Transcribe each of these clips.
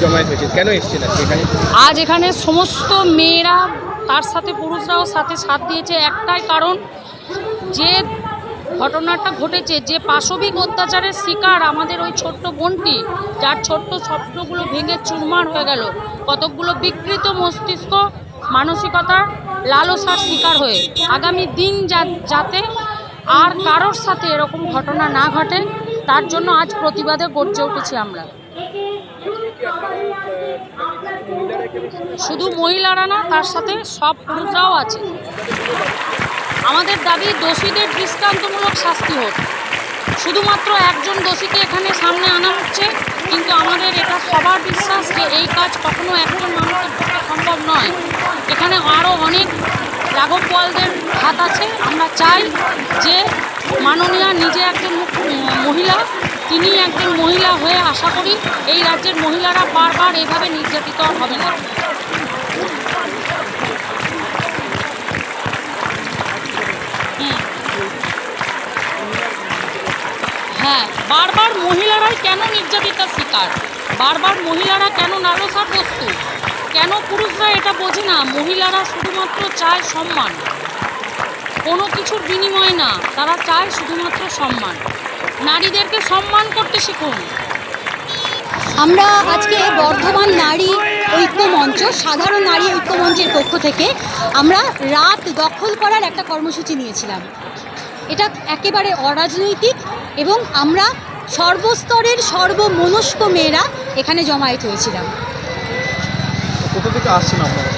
জমায়েত হয়েছে, কেন এসেছেন এখানে? আজ এখানে সমস্ত মেয়েরা তার সাথে পুরুষরাও সাথ দিয়েছে একটাই কারণ, যে ঘটনাটা ঘটেছে, যে পাশবিক অত্যাচারের শিকার আমাদের ওই ছোট্ট বোনটি, যার ছোট্ট স্বপ্নগুলো ভেঙে চুরমার হয়ে গেল, কতকগুলো বিকৃত মস্তিষ্ক মানসিকতার লালসার শিকার হয়ে আগামী দিন যাতে আর কারোর সাথে এরকম ঘটনা না ঘটে, তার জন্য আজ প্রতিবাদে গর্জে উঠেছি আমরা। শুধু মহিলারা না, তার সাথে সব পুরুষরাও আছে। আমাদের দাবি দোষীদের দৃষ্টান্তমূলক শাস্তি হোক। শুধুমাত্র একজন দোষীকে এখানে সামনে আনা হচ্ছে, কিন্তু আমাদের এটা সবার বিশ্বাস যে এই কাজ কখনো একজন মানুষের পক্ষে সম্ভব নয়। এখানে আরও অনেক রাঘব বোয়ালদের হাত আছে। আমরা চাই যে মাননীয়া নিজে একজন মহিলা, তিনি একজন মহিলা হয়ে আশা করি এই রাজ্যের মহিলারা বারবার এইভাবে নির্যাতিত হবে না। হ্যাঁ, বারবার মহিলারাই কেন নির্যাতিতার শিকার, বারবার মহিলারা কেন লালসার বস্তু, কেন পুরুষরা এটা বোঝে না? মহিলারা শুধুমাত্র চায় সম্মান, কোনো কিছুর বিনিময় না, তারা চায় শুধুমাত্র সম্মান। নারীদেরকে সম্মান করতে শিখুন। আমরা আজকে বর্ধমান নারী ঐক্য মঞ্চ, সাধারণ নারী ঐক্য মঞ্চের পক্ষ থেকে আমরা রাত দখল করার একটা কর্মসূচি নিয়েছিলাম। এটা একেবারে অরাজনৈতিক এবং আমরা সর্বস্তরের সর্বমনস্ক মেয়েরা এখানে জমায়েত হয়েছিলাম। কোথা থেকে আসছেন আপনারা?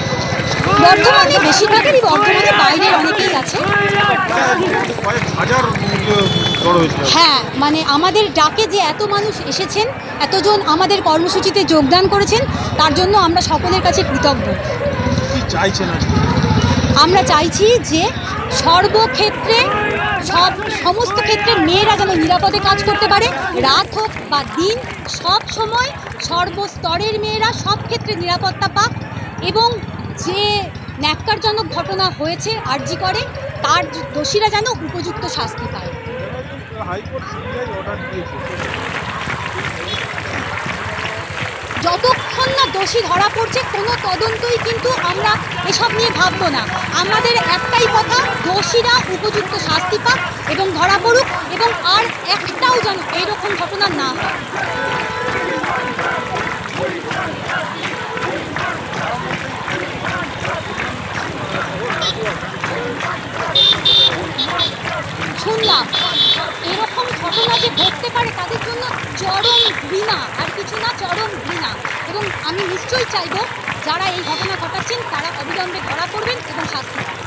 বর্ধমানে বেশিরভাগেরই, বর্ধমানে বাইরের অনেকেই আছে। হ্যাঁ, মানে আমাদের ডাকে যে এত মানুষ এসেছেন, এতজন আমাদের কর্মসূচিতে যোগদান করেছেন, তার জন্য আমরা সকলের কাছে কৃতজ্ঞ। আমরা চাইছি যে সর্বক্ষেত্রে সমস্ত ক্ষেত্রে মেয়েরা যেন নিরাপদে কাজ করতে পারে, রাত হোক বা দিন, সব সময় সর্বস্তরের মেয়েরা সব ক্ষেত্রে নিরাপত্তা পাক, এবং যে ন্যাক্কারজনক ঘটনা হয়েছে আরজি করে, তার দোষীরা যেন উপযুক্ত শাস্তি পায়। যতক্ষণ না দোষী ধরা পড়ছে কোনো তদন্তই কিন্তু আমরা এসব নিয়ে ভাববো না। আমাদের একটাই কথা, দোষীরা উপযুক্ত শাস্তি পাক এবং ধরা পড়ুক, এবং আর একটাও যেন এইরকম ঘটনা না হয়। শুনলাম এরকম ঘটনা যে ঘটতে পারে, তাদের জন্য চরম ঘৃণা, আর কিছু না, চরম ঘৃণা। এবং আমি নিশ্চয়ই চাইব যারা এই ঘটনা ঘটাচ্ছেন তারা অবিলম্বে ধরা পড়বেন এবং শাস্তি পাবেন।